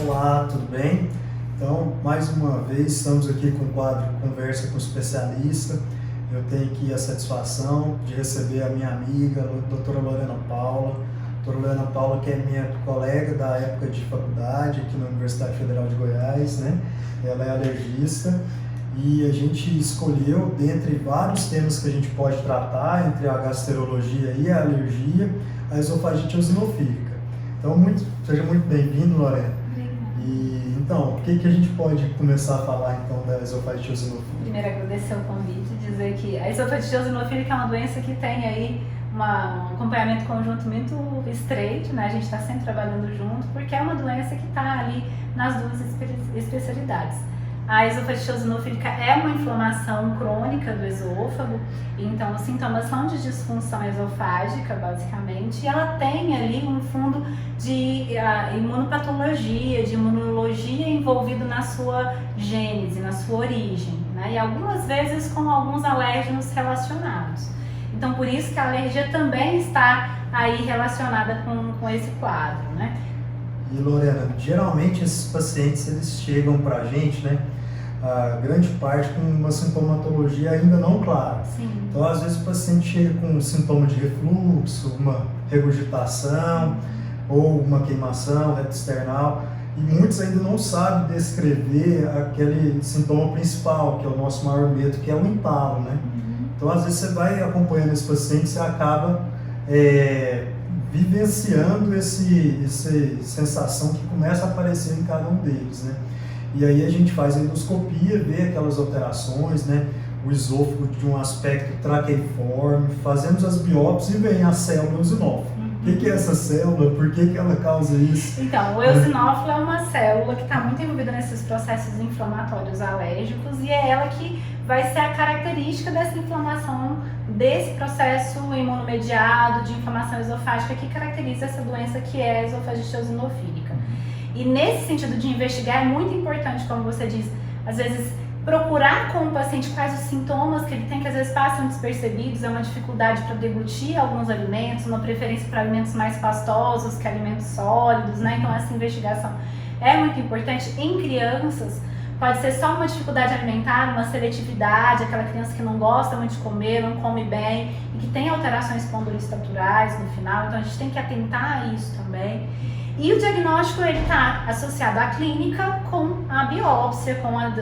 Olá, tudo bem? Então, mais uma vez, estamos aqui com o quadro Conversa com o Especialista. Eu tenho aqui a satisfação de receber a minha amiga, a doutora Lorena Paula. Doutora Lorena Paula, que é minha colega da época de faculdade aqui na Universidade Federal de Goiás, né? Ela é alergista e a gente escolheu, dentre vários temas que a gente pode tratar, entre a gastroenterologia e a alergia, a esofagite eosinofílica. Então, seja muito bem-vindo, Lorena. E, então, o que a gente pode começar a falar, então, da esofagite eosinofílica? Primeiro, agradecer o convite e dizer que a esofagite eosinofílica é uma doença que tem aí um acompanhamento conjunto muito estreito, né? A gente está sempre trabalhando junto, porque é uma doença que está ali nas duas especialidades. A esofagite eosinofílica é uma inflamação crônica do esôfago, então os sintomas são de disfunção esofágica, basicamente, e ela tem ali um fundo de imunopatologia, de imunologia envolvido na sua gênese, na sua origem, né? E algumas vezes com alguns alérgenos relacionados. Então, por isso que a alergia também está aí relacionada com esse quadro, né? E, Lorena, geralmente esses pacientes, eles chegam pra gente, né? A grande parte com uma sintomatologia ainda não clara. Sim. Então, às vezes o paciente chega com um sintoma de refluxo, uma regurgitação ou uma queimação retroexternal, e muitos ainda não sabem descrever aquele sintoma principal, que é o nosso maior medo, que é o entalo, né? Então, às vezes você vai acompanhando esse paciente, você acaba vivenciando essa sensação que começa a aparecer em cada um deles, né? E aí a gente faz a endoscopia, vê aquelas alterações, né? O esôfago de um aspecto traqueiforme, fazemos as biópsias e vem a célula eosinófila. O que é essa célula? Por que ela causa isso? Então, o eosinófilo é uma célula que está muito envolvida nesses processos inflamatórios alérgicos e é ela que vai ser a característica dessa inflamação, desse processo imunomediado de inflamação esofágica que caracteriza essa doença que é a esofagite eosinofílica. E nesse sentido de investigar é muito importante, como você diz, às vezes procurar com o paciente quais os sintomas que ele tem, que às vezes passam despercebidos, é uma dificuldade para deglutir alguns alimentos, uma preferência para alimentos mais pastosos que alimentos sólidos, né? Então essa investigação é muito importante. Em crianças, pode ser só uma dificuldade alimentar, uma seletividade, aquela criança que não gosta muito de comer, não come bem e que tem alterações espondilostaturais no final, então a gente tem que atentar a isso também. E o diagnóstico ele está associado à clínica com a biópsia, com as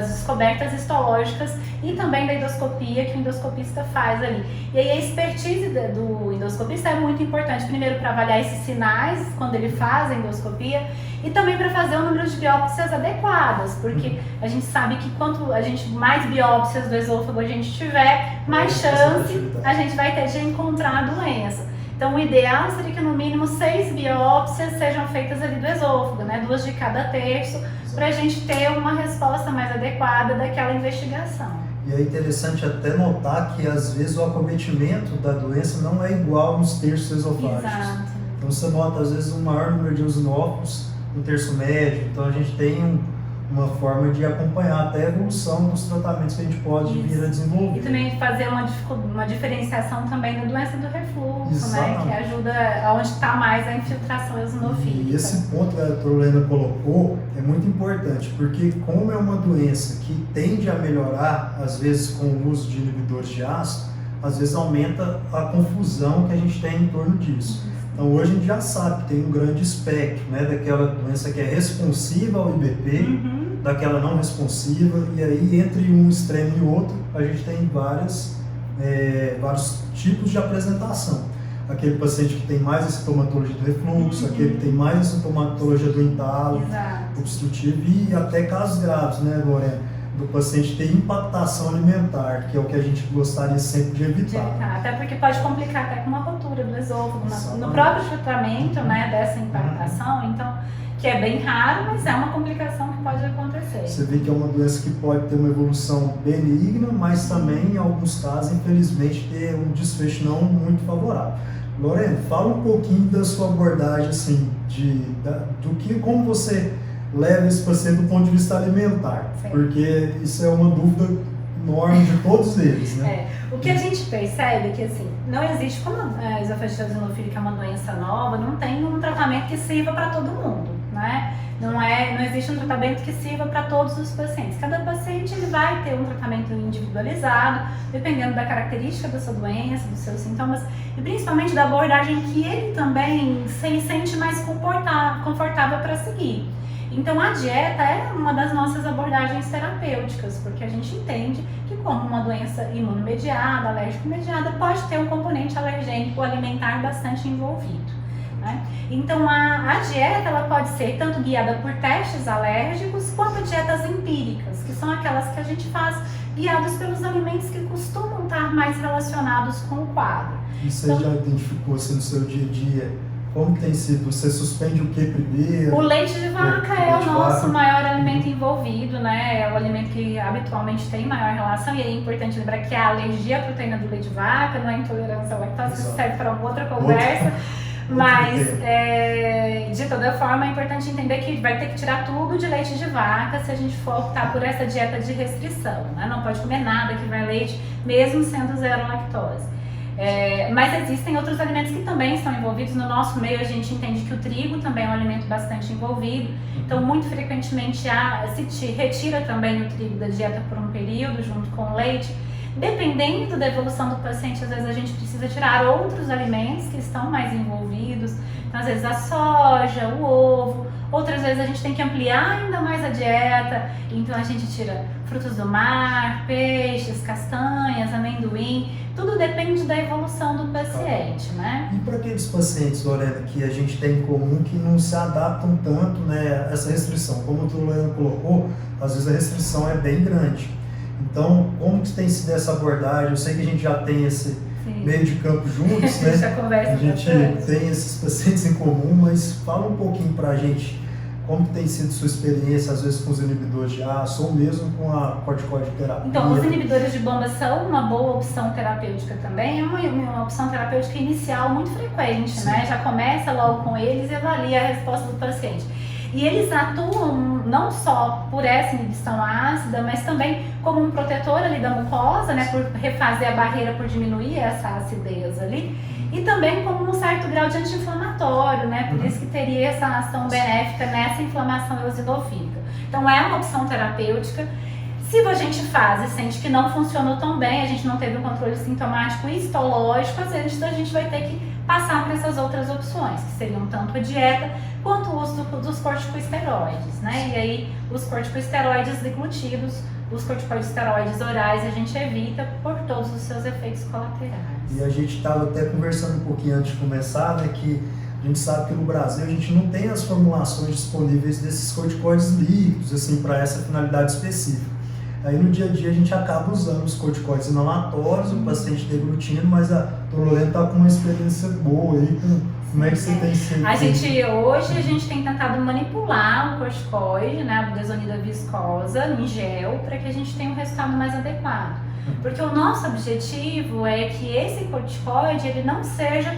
descobertas histológicas e também da endoscopia que o endoscopista faz ali. E aí a expertise do endoscopista é muito importante, primeiro para avaliar esses sinais quando ele faz a endoscopia e também para fazer o número de biópsias adequadas, porque a gente sabe que quanto a gente mais biópsias do esôfago a gente tiver, mais chance a gente vai ter de encontrar a doença. Então, o ideal seria que no mínimo 6 biópsias sejam feitas ali do esôfago, né? 2 de cada terço, para a gente ter uma resposta mais adequada daquela investigação. E é interessante até notar que às vezes o acometimento da doença não é igual nos terços esofágicos. Exato. Então você nota às vezes um maior número de eosinófilos no terço médio, então a gente tem uma forma de acompanhar até a evolução dos tratamentos que a gente pode vir a desenvolver. E também fazer uma diferenciação também da doença do refluxo, Exatamente, né? Que ajuda onde está mais a infiltração eosinofílica. E esse ponto que a doutora Lorena colocou é muito importante, porque como é uma doença que tende a melhorar, às vezes com o uso de inibidores de ácido, às vezes aumenta a confusão que a gente tem em torno disso. Então hoje a gente já sabe que tem um grande espectro, né, daquela doença que é responsiva ao IBP, daquela não responsiva, e aí entre um extremo e outro a gente tem vários tipos de apresentação. Aquele paciente que tem mais a sintomatologia do refluxo, aquele que tem mais a sintomatologia do entalo obstrutivo e até casos graves, né, Lorena? Do paciente ter impactação alimentar, que é o que a gente gostaria sempre de evitar. Até porque pode complicar até com uma rotura do esôfago, no próprio tratamento, né, dessa impactação, então, que é bem raro, mas é uma complicação que pode acontecer. Você vê que é uma doença que pode ter uma evolução benigna, mas também, em alguns casos, infelizmente, ter um desfecho não muito favorável. Lorena, fala um pouquinho da sua abordagem, assim, como você leva esse paciente do ponto de vista alimentar, porque isso é uma dúvida enorme de todos eles, né? O que a gente percebe é que, assim, não existe, como a esofagite eosinofílica é uma doença nova, não tem um tratamento que sirva para todo mundo, né? né? Não existe um tratamento que sirva para todos os pacientes. Cada paciente ele vai ter um tratamento individualizado, dependendo da característica da sua doença, dos seus sintomas e principalmente da abordagem que ele também se sente mais confortável para seguir. Então a dieta é uma das nossas abordagens terapêuticas, porque a gente entende que como uma doença imunomediada, alérgico-mediada, pode ter um componente alergênico alimentar bastante envolvido. Então a dieta ela pode ser tanto guiada por testes alérgicos quanto dietas empíricas, que são aquelas que a gente faz guiados pelos alimentos que costumam estar mais relacionados com o quadro. E você já identificou assim, no seu dia a dia como tem sido? Você suspende o que primeiro? O leite de vaca é o nosso maior alimento envolvido, né? É o alimento que habitualmente tem maior relação, e é importante lembrar que a alergia à proteína do leite de vaca não é intolerância à lactose, isso serve para uma outra conversa. Mas, de toda forma, é importante entender que vai ter que tirar tudo de leite de vaca se a gente for optar por essa dieta de restrição, né? Não pode comer nada que vai leite, mesmo sendo zero lactose. Mas existem outros alimentos que também estão envolvidos. No nosso meio, a gente entende que o trigo também é um alimento bastante envolvido. Então, muito frequentemente, se retira também o trigo da dieta por um período, junto com o leite. Dependendo da evolução do paciente, às vezes a gente precisa tirar outros alimentos que estão mais envolvidos. Então, às vezes a soja, o ovo. Outras vezes a gente tem que ampliar ainda mais a dieta. Então a gente tira frutos do mar, peixes, castanhas, amendoim. Tudo depende da evolução do paciente, né? E para aqueles pacientes, Lorena, que a gente tem em comum que não se adaptam tanto, né, a essa restrição? Como a Lorena colocou, às vezes a restrição é bem grande. Então, como que tem sido essa abordagem? Eu sei que a gente já tem esse meio de campo juntos, né? A gente tem esses pacientes em comum, mas fala um pouquinho para a gente como que tem sido sua experiência, às vezes com os inibidores de aço ou mesmo com a corticoide-terapia. Então, os inibidores de bomba são uma boa opção terapêutica também, é uma opção terapêutica inicial muito frequente, sim, né? Já começa logo com eles e avalia a resposta do paciente. E eles atuam não só por essa inibição ácida, mas também como um protetor ali da mucosa, né, por refazer a barreira, por diminuir essa acidez ali, e também como um certo grau de anti-inflamatório, né, por isso que teria essa ação benéfica nessa inflamação eosinofílica. Então é uma opção terapêutica. Se a gente faz e sente que não funcionou tão bem, a gente não teve um controle sintomático e histológico, às vezes a gente vai ter que passar por essas outras opções, que seriam tanto a dieta quanto o uso dos corticosteroides, né? E aí os corticosteroides deglutidos, os corticosteroides orais a gente evita por todos os seus efeitos colaterais. E a gente estava até conversando um pouquinho antes de começar, né, que a gente sabe que no Brasil a gente não tem as formulações disponíveis desses corticoides líquidos, assim, para essa finalidade específica. Aí no dia a dia a gente acaba usando os corticoides inalatórios, o paciente deglutindo, mas a Lorena está com uma experiência boa aí, como é que você tem sido? Hoje a gente tem tentado manipular o corticoide, né, a budesonida viscosa em gel, para que a gente tenha um resultado mais adequado. Porque o nosso objetivo é que esse corticoide ele não seja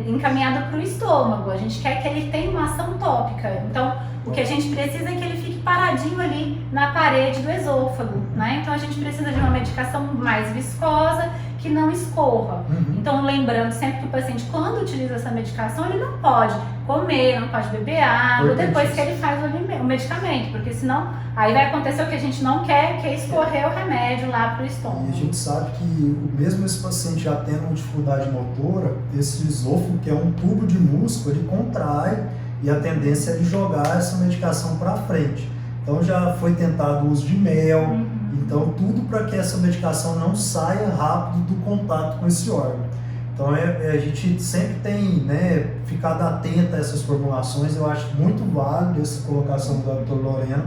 encaminhado para o estômago, a gente quer que ele tenha uma ação tópica. Então, o que a gente precisa é que ele fique paradinho ali na parede do esôfago, né? Então a gente precisa de uma medicação mais viscosa, que não escorra. Então, lembrando sempre que o paciente, quando utiliza essa medicação, ele não pode comer, não pode beber água depois que ele faz o medicamento, porque senão aí vai acontecer o que a gente não quer, que é escorrer o remédio lá para o estômago. E a gente sabe que mesmo esse paciente já tendo uma dificuldade motora, esse esôfago, que é um tubo de músculo, ele contrai e a tendência é de jogar essa medicação para frente. Então já foi tentado o uso de mel, então tudo para que essa medicação não saia rápido do contato com esse órgão. Então a gente sempre tem, né, ficado atento a essas formulações. Eu acho muito válido essa colocação da doutora Lorena,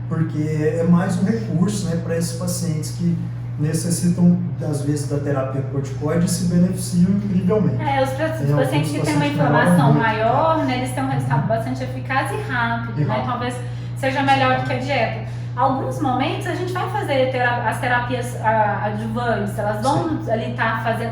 porque é mais um recurso, né, para esses pacientes que necessitam, às vezes, da terapia corticoide e se beneficiam incrivelmente. Os pacientes que têm uma inflamação maior, né, eles têm um resultado bastante efaz e rápido, né, talvez seja melhor do que a dieta. Alguns momentos a gente vai fazer as terapias adjuvantes, elas vão ali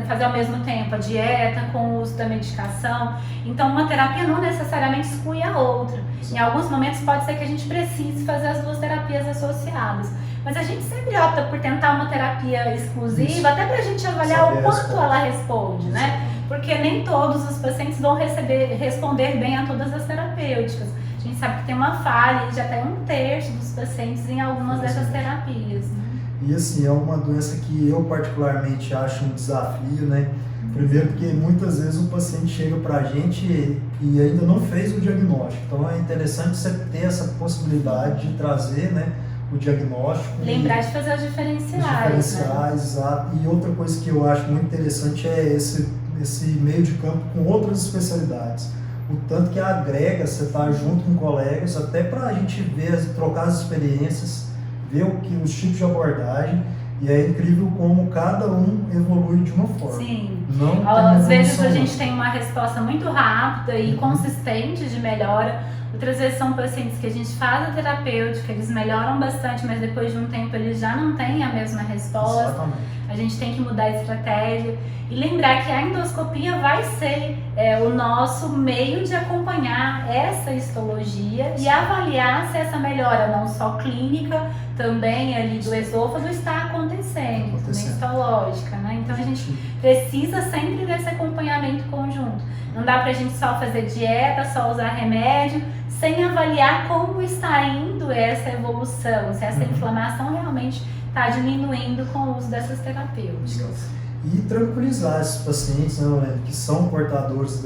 fazer ao mesmo tempo a dieta com o uso da medicação. Então uma terapia não necessariamente exclui a outra. Em alguns momentos pode ser que a gente precise fazer as duas terapias associadas. Mas a gente sempre opta por tentar uma terapia exclusiva, até para a gente avaliar o quanto ela responde, né? porque nem todos os pacientes vão responder bem a todas as terapêuticas. A gente sabe que tem uma falha de até 1/3 dos pacientes em algumas dessas terapias. Né? E assim, é uma doença que eu particularmente acho um desafio, né? Primeiro porque muitas vezes o paciente chega para a gente e ainda não fez o diagnóstico. Então é interessante você ter essa possibilidade de trazer, né, o diagnóstico. Lembrar de fazer os diferenciais. Os diferenciais, né? Exato. E outra coisa que eu acho muito interessante é esse meio de campo com outras especialidades. O tanto que agrega, você estar junto com colegas, até para a gente ver, trocar as experiências, ver os tipos de abordagem. E é incrível como cada um evolui de uma forma. Sim. Não Às vezes a gente tem uma resposta muito rápida e consistente de melhora. Outras vezes são pacientes que a gente faz a terapêutica, eles melhoram bastante, mas depois de um tempo eles já não têm a mesma resposta. Exatamente. A gente tem que mudar a estratégia. E lembrar que a endoscopia vai ser o nosso meio de acompanhar essa histologia e avaliar se essa melhora, não só clínica, também ali do esôfago, está acontecendo. Também histológica, né? Então a gente precisa sempre desse acompanhamento conjunto. Não dá pra gente só fazer dieta, só usar remédio, sem avaliar como está indo essa evolução, se essa inflamação realmente está diminuindo com o uso dessas terapêuticas. E tranquilizar esses pacientes, né, Lorena, que são portadores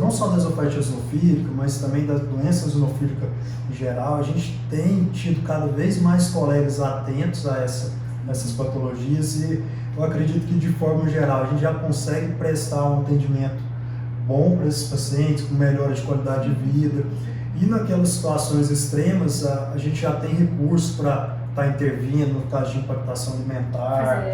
não só da esofagite eosinofílica, mas também da doença eosinofílica em geral. A gente tem tido cada vez mais colegas atentos a essas patologias e eu acredito que de forma geral a gente já consegue prestar um atendimento bom para esses pacientes, com melhora de qualidade de vida. E naquelas situações extremas, a gente já tem recursos para estar intervindo no caso de impactação alimentar,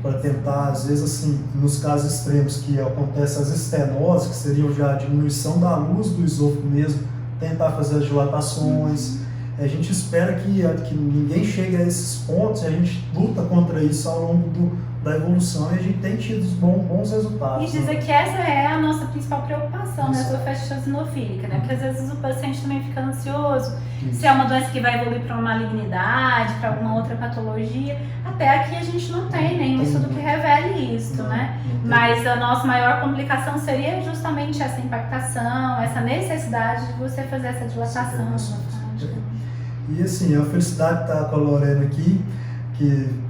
para tentar, às vezes, assim, nos casos extremos que acontecem as estenoses, que seriam já a diminuição da luz do esôfago mesmo, tentar fazer as dilatações. A gente espera que ninguém chegue a esses pontos e a gente luta contra isso ao longo da evolução e a gente tem tido bons resultados. E dizer que essa é a nossa principal preocupação na esofagite eosinofílica, né? Porque às vezes o paciente também fica ansioso, se é uma doença que vai evoluir para uma malignidade, para alguma outra patologia. Até aqui a gente não tem nenhum estudo que revele isso, né? Mas a nossa maior complicação seria justamente essa impactação, essa necessidade de você fazer essa dilatação. E assim, a felicidade de estar com a Lorena aqui, que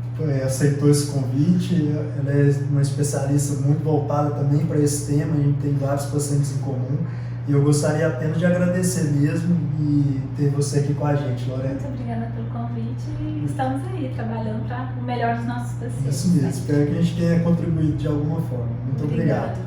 aceitou esse convite. Ela é uma especialista muito voltada também para esse tema, a gente tem vários pacientes em comum. E eu gostaria apenas de agradecer mesmo e ter você aqui com a gente, Lorena. Muito obrigada pelo convite e estamos aí trabalhando para o melhor dos nossos pacientes. Isso mesmo, espero que a gente tenha contribuído de alguma forma. Muito obrigado.